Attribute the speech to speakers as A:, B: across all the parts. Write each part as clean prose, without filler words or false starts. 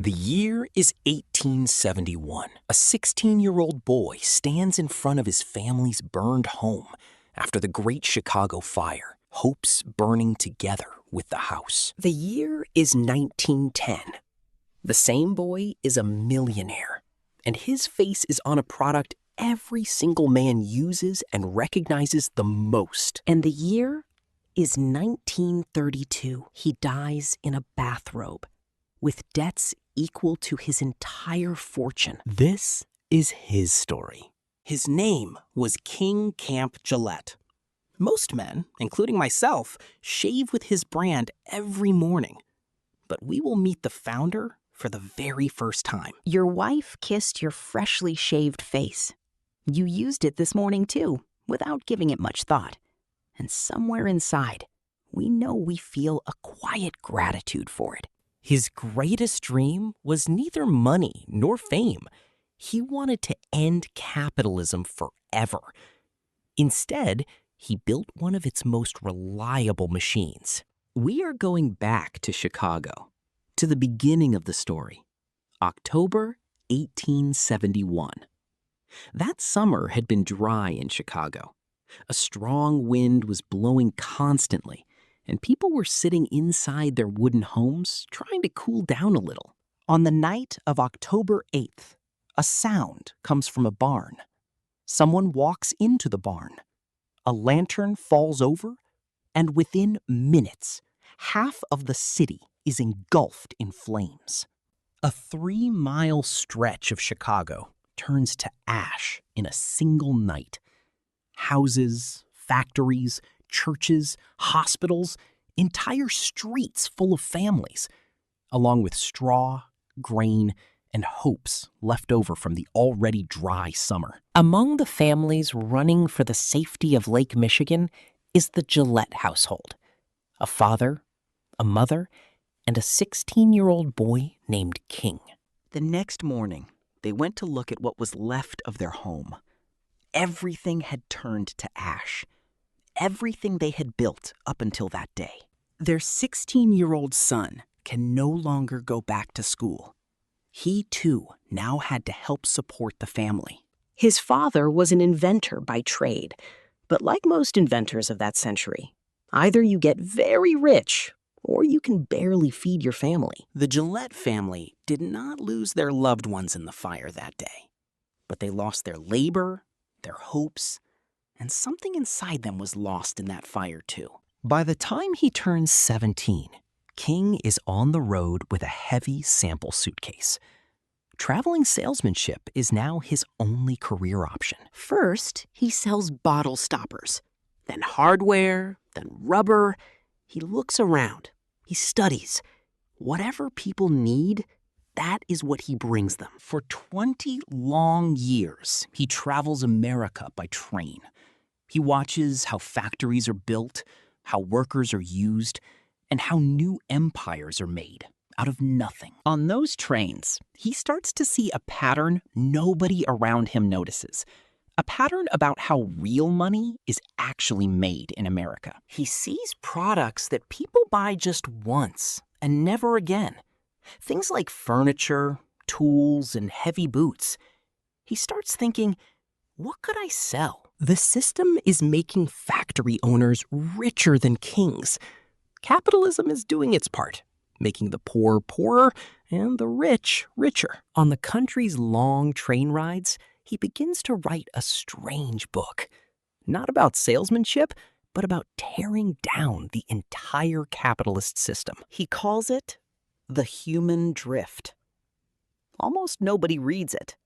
A: The year is 1871. A 16-year-old boy stands in front of his family's burned home after the Great Chicago Fire, hopes burning together with the house. The year is 1910. The same boy is a millionaire, and his face is on a product every single man uses and recognizes the most. And the year is 1932. He dies in a bathrobe, with debts equal to his entire fortune. This is his story. His name was King Camp Gillette. Most men, including myself, shave with his brand every morning. But we will meet the founder for the very first time.
B: Your wife kissed your freshly shaved face. You used it this morning too, without giving it much thought. And somewhere inside, we know we feel a quiet gratitude for it.
A: His greatest dream was neither money nor fame. He wanted to end capitalism forever. Instead, he built one of its most reliable machines. We are going back to Chicago, to the beginning of the story, October 1871. That summer had been dry in Chicago. A strong wind was blowing constantly, and people were sitting inside their wooden homes trying to cool down a little. On the night of October 8th, a sound comes from a barn. Someone walks into the barn. A lantern falls over, and within minutes, half of the city is engulfed in flames. A 3-mile stretch of Chicago turns to ash in a single night. Houses, factories, churches, hospitals, entire streets full of families, along with straw, grain, and hopes left over from the already dry summer. Among the families running for the safety of Lake Michigan is the Gillette household. A father, a mother, and a 16-year-old boy named King. The next morning, they went to look at what was left of their home. Everything had turned to ash. Everything they had built up until that day. Their 16-year-old son can no longer go back to school. He, too, now had to help support the family.
B: His father was an inventor by trade, but like most inventors of that century, either you get very rich or you can barely feed your family.
A: The Gillette family did not lose their loved ones in the fire that day, but they lost their labor, their hopes, and something inside them was lost in that fire too. By the time he turns 17, King is on the road with a heavy sample suitcase. Traveling salesmanship is now his only career option.
B: First, he sells bottle stoppers, then hardware, then rubber.
A: He looks around. He studies. Whatever people need, that is what he brings them. For 20 long years, he travels America by train. He watches how factories are built, how workers are used, and how new empires are made out of nothing. On those trains, he starts to see a pattern nobody around him notices. A pattern about how real money is actually made in America. He sees products that people buy just once and never again. Things like furniture, tools, and heavy boots. He starts thinking, what could I sell? The system is making factory owners richer than kings. Capitalism is doing its part, making the poor poorer and the rich richer. On the country's long train rides, he begins to write a strange book. Not about salesmanship, but about tearing down the entire capitalist system. He calls it The Human Drift. Almost nobody reads it,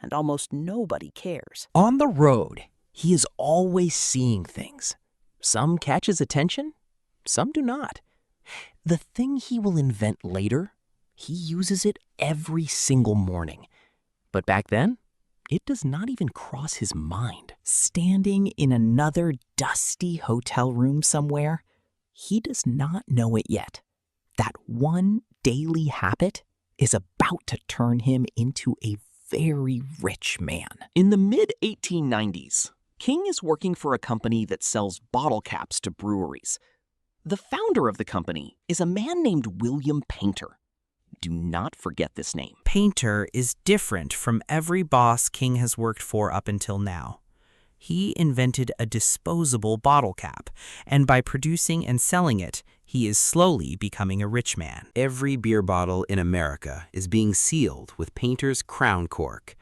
A: and almost nobody cares. On the road, he is always seeing things. Some catch his attention, some do not. The thing he will invent later, he uses it every single morning. But back then, it does not even cross his mind. Standing in another dusty hotel room somewhere, he does not know it yet. That one daily habit is about to turn him into a very rich man. In the mid-1890s, King is working for a company that sells bottle caps to breweries. The founder of the company is a man named William Painter. Do not forget this name.
C: Painter is different from every boss King has worked for up until now. He invented a disposable bottle cap, and by producing and selling it, he is slowly becoming a rich man.
A: Every beer bottle in America is being sealed with Painter's crown cork.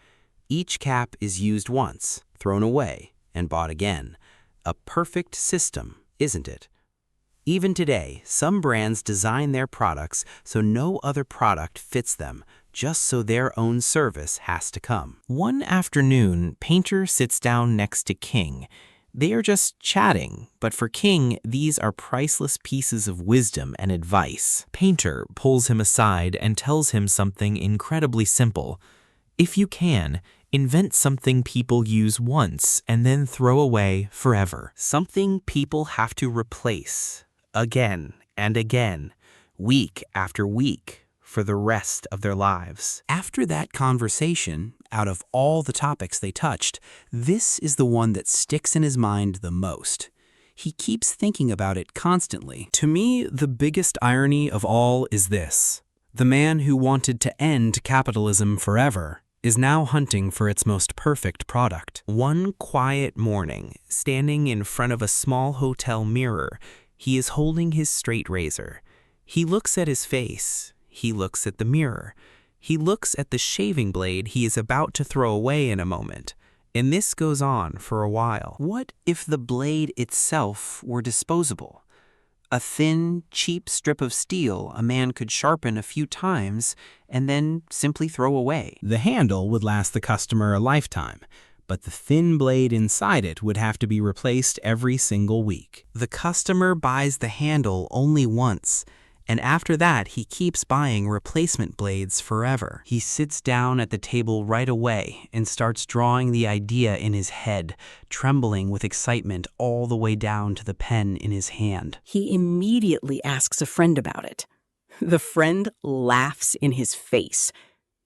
A: Each cap is used once, thrown away, and bought again. A perfect system, isn't it? Even today, some brands design their products so no other product fits them, just so their own service has to come.
C: One afternoon, Painter sits down next to King. They are just chatting, but for King, these are priceless pieces of wisdom and advice. Painter pulls him aside and tells him something incredibly simple. If you can, invent something people use once and then throw away forever.
A: Something people have to replace again and again, week after week, for the rest of their lives. After that conversation, out of all the topics they touched, this is the one that sticks in his mind the most. He keeps thinking about it constantly. To me, the biggest irony of all is this. The man who wanted to end capitalism forever is now hunting for its most perfect product. One quiet morning, standing in front of a small hotel mirror, he is holding his straight razor. He looks at his face. He looks at the mirror. He looks at the shaving blade he is about to throw away in a moment. And this goes on for a while. What if the blade itself were disposable? A thin, cheap strip of steel a man could sharpen a few times and then simply throw away. The handle would last the customer a lifetime, but the thin blade inside it would have to be replaced every single week. The customer buys the handle only once, and after that he keeps buying replacement blades forever. He sits down at the table right away and starts drawing the idea in his head, trembling with excitement all the way down to the pen in his hand.
B: He immediately asks a friend about it. The friend laughs in his face.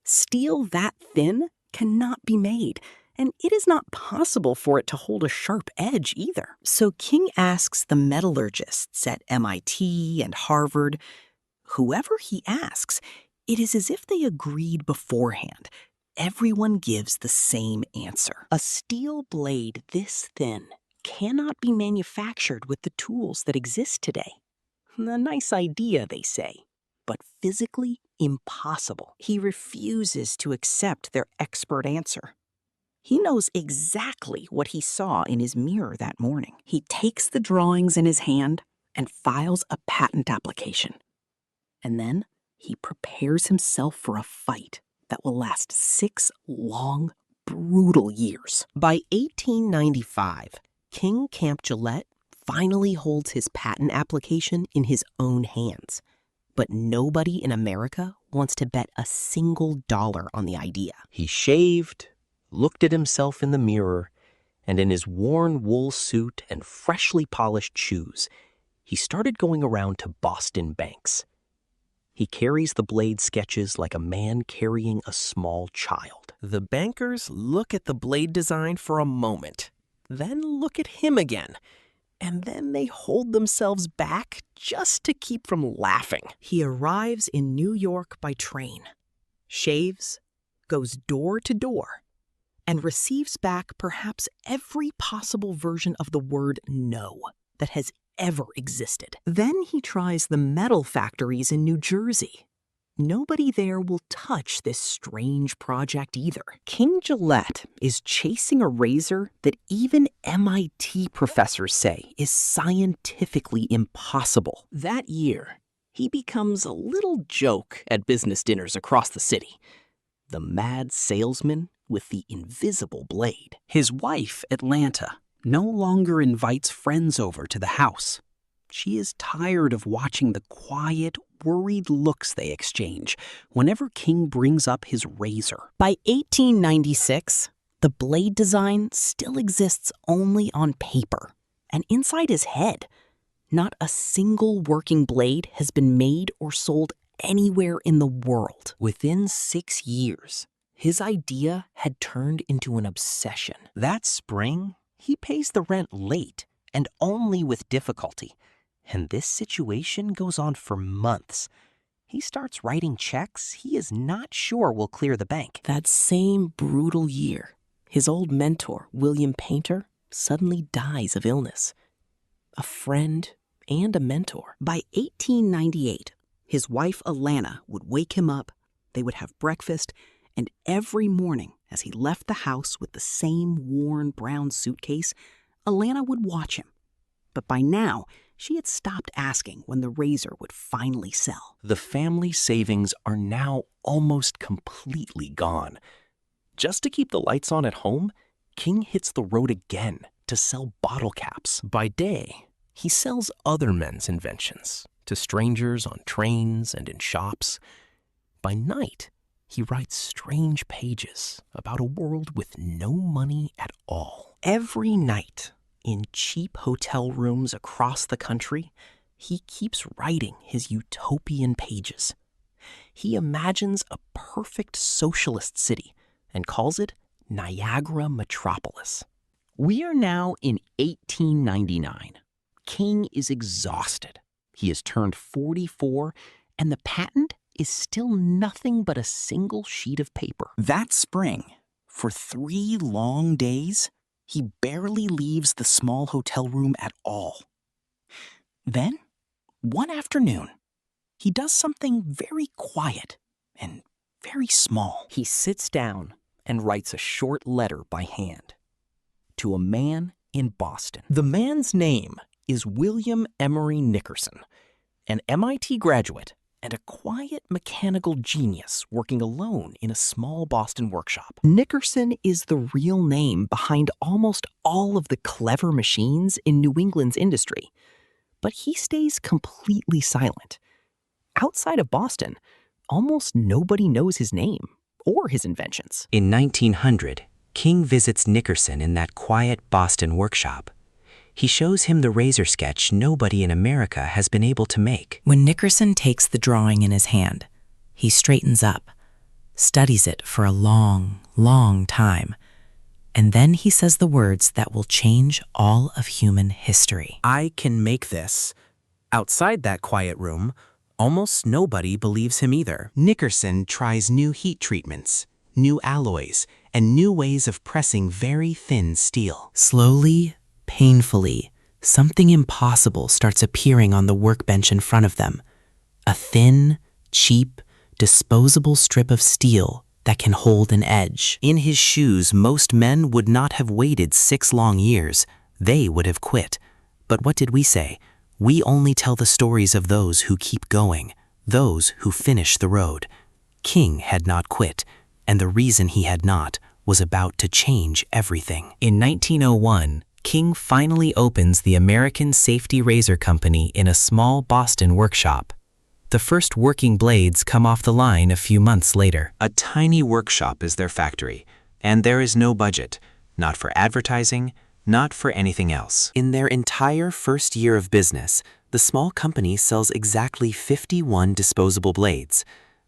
B: Steel that thin cannot be made, and it is not possible for it to hold a sharp edge either. So King asks the metallurgists at MIT and Harvard. Whoever he asks, it is as if they agreed beforehand. Everyone gives the same answer. A steel blade this thin cannot be manufactured with the tools that exist today. A nice idea, they say, but physically impossible. He refuses to accept their expert answer. He knows exactly what he saw in his mirror that morning. He takes the drawings in his hand and files a patent application. And then he prepares himself for a fight that will last 6 long, brutal years. By 1895, King Camp Gillette finally holds his patent application in his own hands. But nobody in America wants to bet a single dollar on the idea.
D: He shaved, looked at himself in the mirror, and in his worn wool suit and freshly polished shoes, he started going around to Boston banks. He carries the blade sketches like a man carrying a small child.
C: The bankers look at the blade design for a moment, then look at him again, and then they hold themselves back just to keep from laughing.
B: He arrives in New York by train, shaves, goes door to door, and receives back perhaps every possible version of the word no that has ever existed. Then he tries the metal factories in New Jersey. Nobody there will touch this strange project either. King Gillette is chasing a razor that even MIT professors say is scientifically impossible. That year, he becomes a little joke at business dinners across the city. The mad salesman with the invisible blade. His wife, Atlanta, no longer invites friends over to the house. She is tired of watching the quiet, worried looks they exchange whenever King brings up his razor. By 1896, the blade design still exists only on paper and inside his head. Not a single working blade has been made or sold anywhere in the world. Within 6 years, his idea had turned into an obsession. That spring, he pays the rent late and only with difficulty. And this situation goes on for months.
A: he starts writing checks he is not sure will clear the bank.
E: That same brutal year, his old mentor, William Painter, suddenly dies of illness. A friend and a mentor.
B: By 1898, his wife Alana would wake him up, they would have breakfast, and every morning as he left the house with the same worn brown suitcase, Alana would watch him. But by now, she had stopped asking when the razor would finally sell.
D: The family savings are now almost completely gone. Just to keep the lights on at home, King hits the road again to sell bottle caps. By day, he sells other men's inventions to strangers on trains and in shops. By night, he writes strange pages about a world with no money at all. Every night, in cheap hotel rooms across the country, he keeps writing his utopian pages. He imagines a perfect socialist city and calls it Niagara Metropolis.
A: We are now in 1899. King is exhausted. He has turned 44, and the patent is still nothing but a single sheet of paper. That spring, for 3 long days, he barely leaves the small hotel room at all. Then, one afternoon, he does something very quiet and very small. He sits down and writes a short letter by hand to a man in Boston. The man's name is William Emery Nickerson, an MIT graduate and a quiet mechanical genius working alone in a small Boston workshop. Nickerson is the real name behind almost all of the clever machines in New England's industry, but he stays completely silent. Outside of Boston, almost nobody knows his name or his inventions.
C: In 1900, King visits Nickerson in that quiet Boston workshop. He shows him the razor sketch nobody in America has been able to make.
F: When Nickerson takes the drawing in his hand, he straightens up, studies it for a long, long time, and then he says the words that will change all of human history.
C: I can make this. Outside that quiet room, almost nobody believes him either. Nickerson tries new heat treatments, new alloys, and new ways of pressing very thin steel.
F: Slowly, painfully, something impossible starts appearing on the workbench in front of them. A thin, cheap, disposable strip of steel that can hold an edge. In his shoes, most men would not have waited 6 long years. They would have quit. But what did we say? We only tell the stories of those who keep going, those who finish the road. King had not quit, and the reason he had not was about to change everything. In 1901, King finally opens the American Safety Razor Company in a small Boston workshop. The first working blades come off the line a few months later.
C: A tiny workshop is their factory, and there is no budget, not for advertising, not for anything else. In their entire first year of business, the small company sells exactly 51 disposable blades.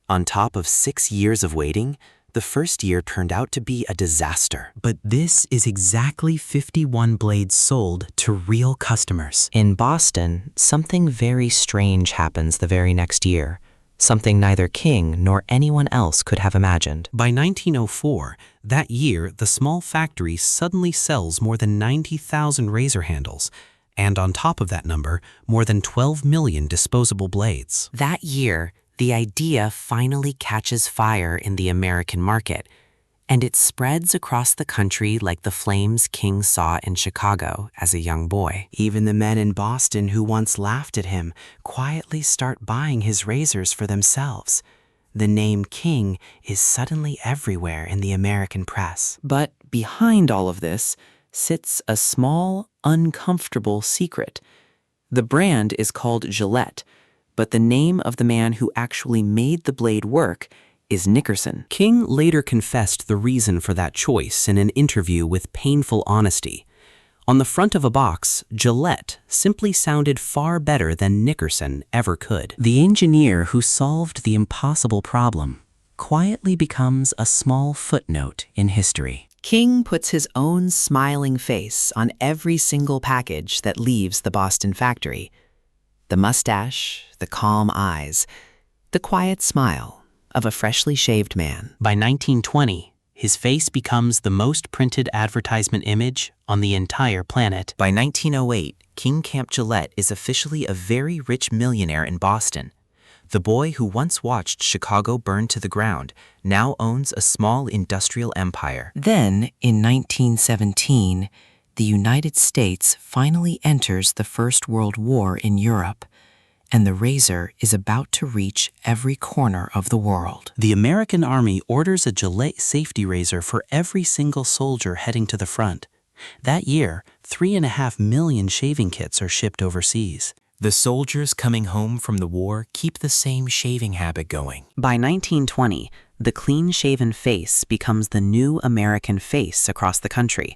C: On top of 6 years of waiting, the first year turned out to be a disaster. But this is exactly 51 blades sold to real customers.
F: In Boston, something very strange happens the very next year, something neither King nor anyone else could have imagined.
C: By 1904, that year, the small factory suddenly sells more than 90,000 razor handles, and on top of that number, more than 12 million disposable blades.
F: That year, the idea finally catches fire in the American market, and it spreads across the country like the flames King saw in Chicago as a young boy. Even the men in Boston who once laughed at him quietly start buying his razors for themselves. The name King is suddenly everywhere in the American press. But behind all of this sits a small, uncomfortable secret. The brand is called Gillette, but the name of the man who actually made the blade work is Nickerson.
C: King later confessed the reason for that choice in an interview with painful honesty. On the front of a box, Gillette simply sounded far better than Nickerson ever could.
F: The engineer who solved the impossible problem quietly becomes a small footnote in history. King puts his own smiling face on every single package that leaves the Boston factory. The mustache, the calm eyes, The quiet smile of a freshly shaved man.
A: By 1920, his face becomes the most printed advertisement image on the entire planet.
C: By 1908, King Camp Gillette is officially a very rich millionaire in Boston. The boy who once watched Chicago burn to the ground now owns a small industrial empire.
F: Then, in 1917, the United States finally enters the First World War in Europe, and the razor is about to reach every corner of the world.
A: The American Army orders a Gillette safety razor for every single soldier heading to the front. That year, 3.5 million shaving kits are shipped overseas.
C: The soldiers coming home from the war keep the same shaving habit going.
F: By 1920, the clean-shaven face becomes the new American face across the country.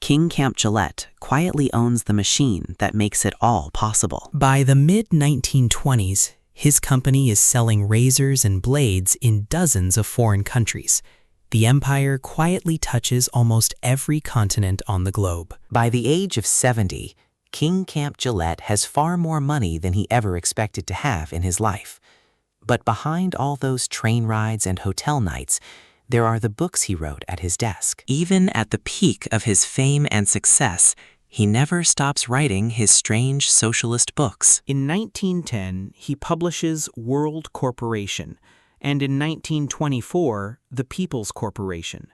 F: King Camp Gillette quietly owns the machine that makes it all possible.
E: By the mid-1920s, his company is selling razors and blades in dozens of foreign countries. The empire quietly touches almost every continent on the globe.
C: By the age of 70, King Camp Gillette has far more money than he ever expected to have in his life. But behind all those train rides and hotel nights, there are the books he wrote at his desk. Even at the peak of his fame and success, he never stops writing his strange socialist books.
A: In 1910, he publishes World Corporation, and in 1924, The People's Corporation.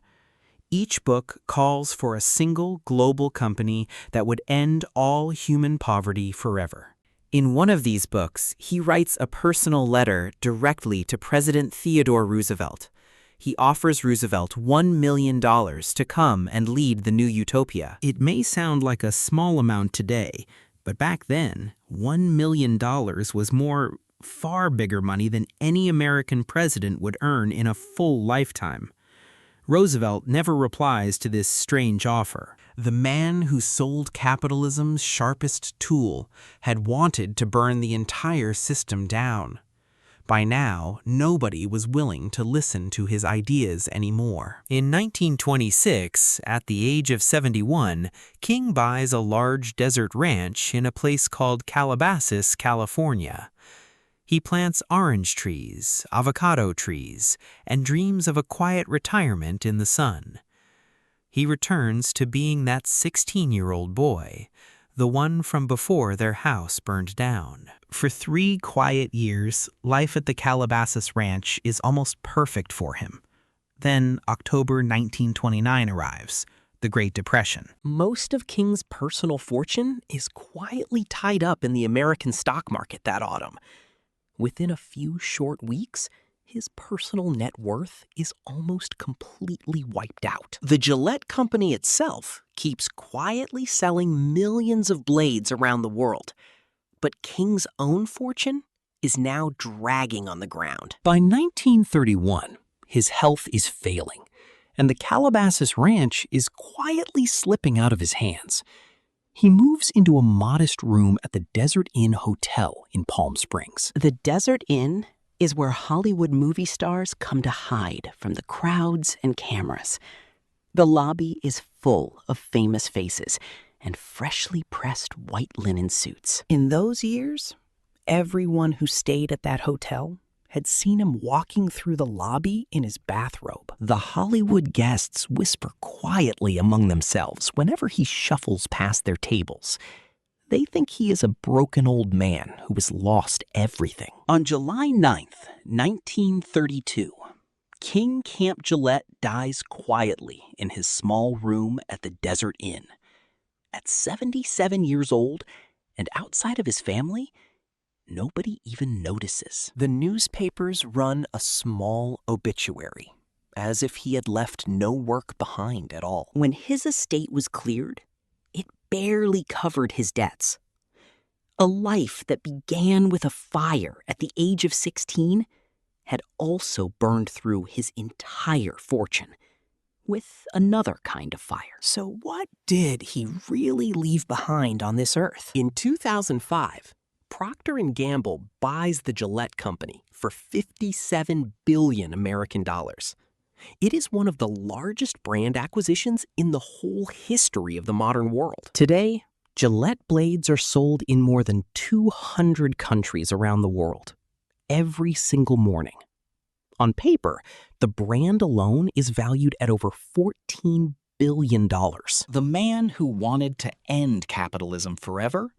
A: Each book calls for a single global company that would end all human poverty forever.
C: In one of these books, he writes a personal letter directly to President Theodore Roosevelt. He offers Roosevelt $1 million to come and lead the new utopia.
A: It may sound like a small amount today, but back then, $1 million was far bigger money than any American president would earn in a full lifetime. Roosevelt never replies to this strange offer. The man who sold capitalism's sharpest tool had wanted to burn the entire system down. By now, nobody was willing to listen to his ideas anymore.
C: In 1926, at the age of 71, King buys a large desert ranch in a place called Calabasas, California. He plants orange trees, avocado trees, and dreams of a quiet retirement in the sun. He returns to being that 16-year-old boy, the one from before their house burned down.
A: For 3 quiet years, life at the Calabasas Ranch is almost perfect for him. Then October 1929 arrives, the Great Depression.
E: Most of King's personal fortune is quietly tied up in the American stock market that autumn. Within a few short weeks, his personal net worth is almost completely wiped out. The Gillette Company itself keeps quietly selling millions of blades around the world. But King's own fortune is now dragging on the ground.
A: By 1931, his health is failing, and the Calabasas Ranch is quietly slipping out of his hands. He moves into a modest room at the Desert Inn Hotel in Palm Springs.
B: The Desert Inn is where Hollywood movie stars come to hide from the crowds and cameras. The lobby is full of famous faces and freshly pressed white linen suits. In those years, everyone who stayed at that hotel had seen him walking through the lobby in his bathrobe.
E: The Hollywood guests whisper quietly among themselves whenever he shuffles past their tables. They think he is a broken old man who has lost everything. On July 9th, 1932, King Camp Gillette dies quietly in his small room at the Desert Inn. At 77 years old and outside of his family, nobody even notices. The newspapers run a small obituary, as if he had left no work behind at all.
B: When his estate was cleared, it barely covered his debts. A life that began with a fire at the age of 16 had also burned through his entire fortune with another kind of fire.
E: So what did he really leave behind on this earth? In 2005, Procter & Gamble buys the Gillette Company for $57 billion American dollars. It is one of the largest brand acquisitions in the whole history of the modern world. Today, Gillette blades are sold in more than 200 countries around the world. every single morning. On paper, the brand alone is valued at over $14 billion.
A: The man who wanted to end capitalism forever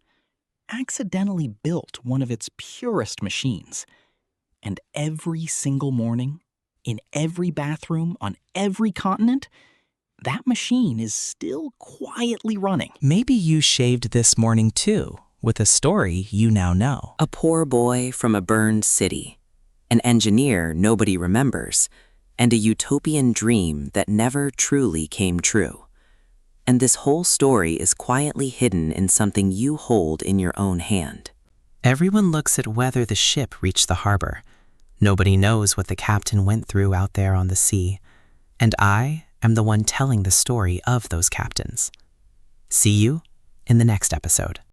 A: accidentally built one of its purest machines. And every single morning, in every bathroom, on every continent, that machine is still quietly running.
F: Maybe you shaved this morning too, with a story you now know. A poor boy from a burned city, an engineer nobody remembers, and a utopian dream that never truly came true. And this whole story is quietly hidden in something you hold in your own hand. Everyone looks at whether the ship reached the harbor. Nobody knows what the captain went through out there on the sea. And I am the one telling the story of those captains. See you in the next episode.